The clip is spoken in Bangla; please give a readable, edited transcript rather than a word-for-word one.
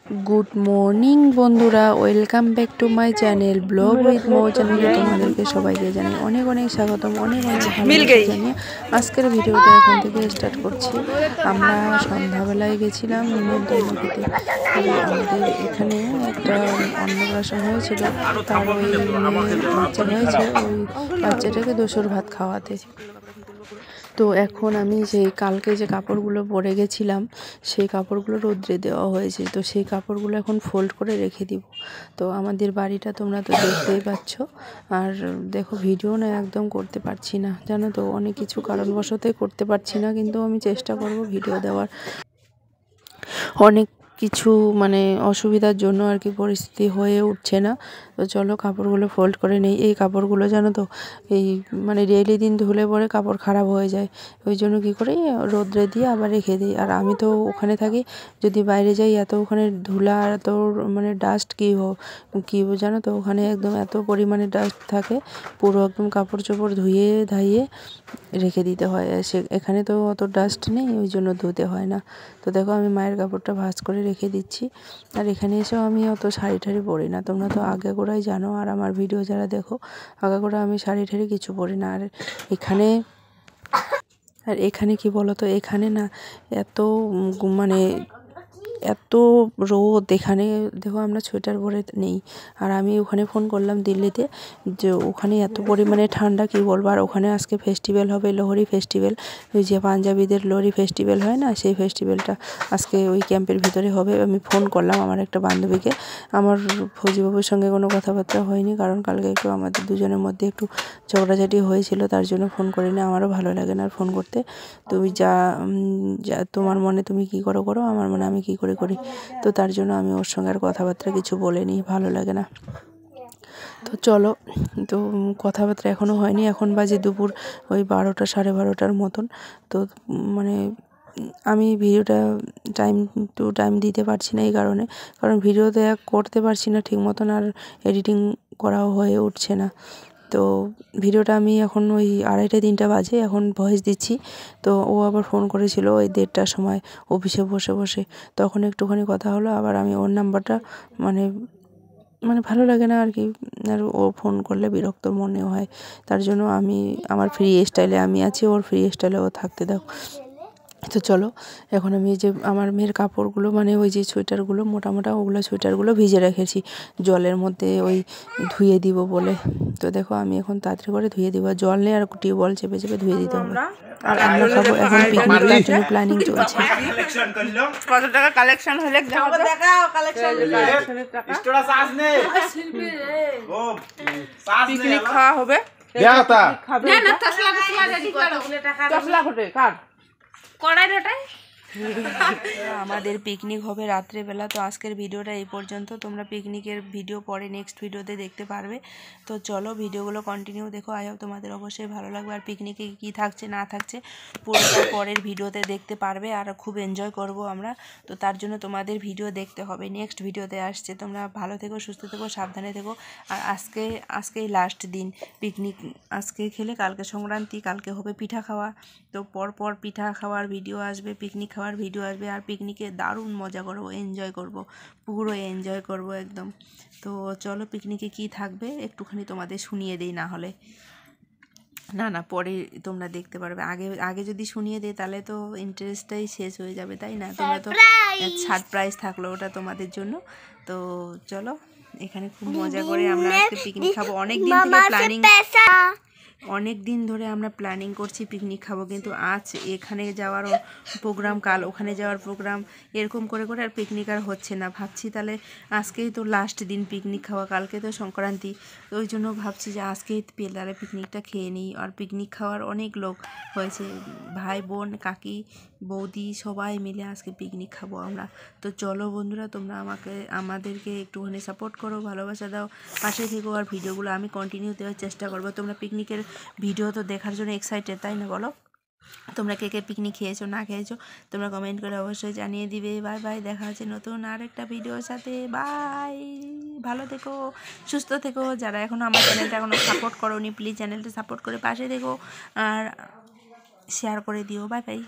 गुड मर्निंग बंधुरा welcome back to my channel vlog with मो चैनले तुम्हादेरके सबाइके जानाई अनेक अनेक स्वागतम अनेक अनेक भालोबासा जानिए आजकेर भिडियोटा एखन थेके स्टार्ट करछि। आमरा सन्ध्याबेलाय गेछिलाम निमंत्रण खेते आमादेर एखाने एकटा अन्नप्राशन हयेछिलो तार ओई बाच्चा हयेछे ओई बाच्चाटाके दोसर भात खाওয়াতে। तो এখন আমি সেই কালকে যে কাপড়গুলো পরে গেছিলাম সেই কাপড়গুলো রোদ্রে দেওয়া হয়েছে, তো সেই কাপড়গুলো এখন ফোল্ড করে রেখে দিব। তো আমাদের বাড়িটা তোমরা তো দেখতেই পাচ্ছ, আর দেখো ভিডিও না একদম করতে পারছি না, জানো তো অনেক কিছু কারণবশতই করতে পারছি না, কিন্তু আমি চেষ্টা করব ভিডিও দেওয়ার। অনেক কিছু মানে অসুবিধার জন্য আর কি পরিস্থিতি হয়ে উঠছে না। তো চলো কাপড়গুলো ফোল্ড করে নেই। এই কাপড়গুলো জানো তো এই মানে ডেইলি দিন ধুলে পরে কাপড় খারাপ হয়ে যায়, ওই জন্য কী করি রোদ্রে দিয়ে আবার রেখে দিই। আর আমি তো ওখানে থাকি, যদি বাইরে যাই এত ওখানে ধুলা আর এত মানে ডাস্ট কী জানো তো ওখানে একদম এত পরিমাণে ডাস্ট থাকে, পুরো একদম কাপড় চোপড় ধুয়ে ধাইয়ে রেখে দিতে হয়। এখানে তো অত ডাস্ট নেই, ওই জন্য ধুতে হয় না। তো দেখো আমি মায়ের কাপড়টা ভাঁজ করে রেখে দিচ্ছি। আর এখানে এসেও আমি অত শাড়ি ঠাড়ি পরি না, তোমরা তো আগে গোড়াই জানো, আর আমার ভিডিও যারা দেখো আগাগোড়া আমি শাড়ি ঠাড়ি কিছু পরি না। আর এখানে কি বলো তো, এখানে না এত মানে এত রোদ, এখানে দেখো আমরা সোয়েটার পরে নেই। আর আমি ওখানে ফোন করলাম দিল্লিতে, যে ওখানে এত পরিমাণে ঠান্ডা কি বলবো। আর ওখানে আজকে ফেস্টিভ্যাল হবে, লোহরি ফেস্টিভ্যাল, ওই যে পাঞ্জাবিদের লোহরি ফেস্টিভ্যাল হয় না, সেই ফেস্টিভ্যালটা আজকে ওই ক্যাম্পের ভিতরে হবে। আমি ফোন করলাম আমার একটা বান্ধবীকে, আমার ফৌজিবাবুর সঙ্গে কোনো কথাবার্তা হয়নি, কারণ কালকে একটু আমাদের দুজনের মধ্যে একটু ঝগড়াঝাটি হয়েছিল, তার জন্য ফোন করিনি। আমারও ভালো লাগে না আর ফোন করতে। তুমি যা তোমার মনে তুমি কী করো, আমার মনে আমি কী করি। তো তার জন্য আমি ওর সঙ্গে আর কথাবার্তা কিছু বলিনি, ভালো লাগে না। তো চলো, তো কথাবার্তা এখনও হয়নি, এখন বাজে দুপুর ওই 12টা 12:30 মতন। তো মানে আমি ভিডিওটা টাইম টু টাইম দিতে পারছি না এই কারণে, কারণ ভিডিওতে করতে পারছি না ঠিক মতন, আর এডিটিং করাও হয়ে উঠছে না। তো ভিডিওটা আমি এখন ওই 2:30 3টা বাজে এখন ভয়েস দিচ্ছি। তো ও আবার ফোন করেছিল ওই 1:30টার সময় অফিসে বসে, তখন একটুখানি কথা হলো। আবার আমি ওর নাম্বারটা মানে ভালো লাগে না আর কি, আর ও ফোন করলে বিরক্ত মনে হয়, তার জন্য আমি আমার ফ্রি স্টাইলে আমি আছি, ওর ফ্রি স্টাইলে ও থাকতে দাও। তো চলো এখন আমি যে আমার মেয়ের কাপড়গুলো মানে ওই যে সোয়েটারগুলো মোটা ওগুলো সোয়েটারগুলো ভিজে রেখেছি জলের মধ্যে ওই ধুয়ে দিব বলে। তো দেখো আমি এখন তাড়াতাড়ি করে ধুয়ে দিব, জল নেই আর টিউবওয়েল চেপে ধুয়ে দিতে হবে। আর আমরা খাবো এখন পিকনিক, তার জন্য প্ল্যানিং চলছে। কত টাকা কালেকশন হলে পিকনিক খাওয়া হবে। আমাদের পিকনিক হবে রাত্রেবেলা। তো আজকের ভিডিওটা এই পর্যন্ত, তোমরা পিকনিকের ভিডিও পরে নেক্সট ভিডিওতে দেখতে পারবে। তো চলো ভিডিওগুলো কন্টিনিউ দেখো, আই হোপ তোমাদের অবশ্যই ভালো লাগবে। আর পিকনিকে কী থাকছে না থাকছে পুরোটা পরের ভিডিওতে দেখতে পারবে, আর খুব এনজয় করব আমরা। তো তার জন্য তোমাদের ভিডিও দেখতে হবে, নেক্সট ভিডিওতে আসছে। তোমরা ভালো থেকো, সুস্থ থেকো, সাবধানে থেকো। আর আজকেই লাস্ট দিন পিকনিক, আজকে খেলে কালকে সংক্রান্তি, কালকে হবে পিঠা খাওয়া। তো পর পিঠা খাওয়ার ভিডিও আসবে, পিকনিক খাওয়ার ভিডিও আসবে। আর পিকনিকে দারুণ মজা করব, এনজয় করব, পুরো এনজয় করব একদম। তো চলো পিকনিকে কি থাকবে একটুখানি তোমাদের শুনিয়ে দেই, না হলে না পরে তোমরা দেখতে পারবে। আগে যদি শুনিয়ে দিই তাহলে তো ইন্টারেস্টটাই শেষ হয়ে যাবে, তাই না? তোমরা তো সারপ্রাইজ থাকলো ওটা তোমাদের জন্য। তো চলো এখানে খুব মজা করে আমরা আজকে পিকনিক খাবো। অনেক দিন ধরে আমরা প্ল্যানিং করছি পিকনিক খাবো, কিন্তু আজ এখানে যাওয়ার প্রোগ্রাম, কাল ওখানে যাওয়ার প্রোগ্রাম, এরকম করে আর পিকনিক আর হচ্ছে না। ভাবছি তাহলে আজকেই তো লাস্ট দিন পিকনিক খাওয়া, কালকে তো সংক্রান্তি, তো ওই জন্য ভাবছি যে আজকেই তাহলে পিকনিকটা খেয়ে নিই। আর পিকনিক খাওয়ার অনেক লোক হয়েছে, ভাই বোন কাকি বৌদি সবাই মিলে আজকে পিকনিক খাবো আমরা। তো চলো বন্ধুরা, তোমরা আমাদেরকে একটুখানি সাপোর্ট করো, ভালোবাসা দাও, পাশে থেকো। আর ভিডিওগুলো আমি কন্টিনিউ দেওয়ার চেষ্টা করবো। তোমরা পিকনিকের ভিডিও তো দেখার জন্য এক্সাইটেড, তাই না বলো? তোমরা কে পিকনিক খেয়েছো না খেয়েছো তোমরা কমেন্ট করে অবশ্যই জানিয়ে দিবে। বাই বাই, দেখা হচ্ছে নতুন আরেকটা ভিডিওর সাথে। বাই, ভালো থেকো, সুস্থ থেকো। যারা এখনও আমার চ্যানেলটা সাপোর্ট করোনি প্লিজ চ্যানেলটা সাপোর্ট করে পাশে থেকো, আর শেয়ার করে দিও। Bye bye.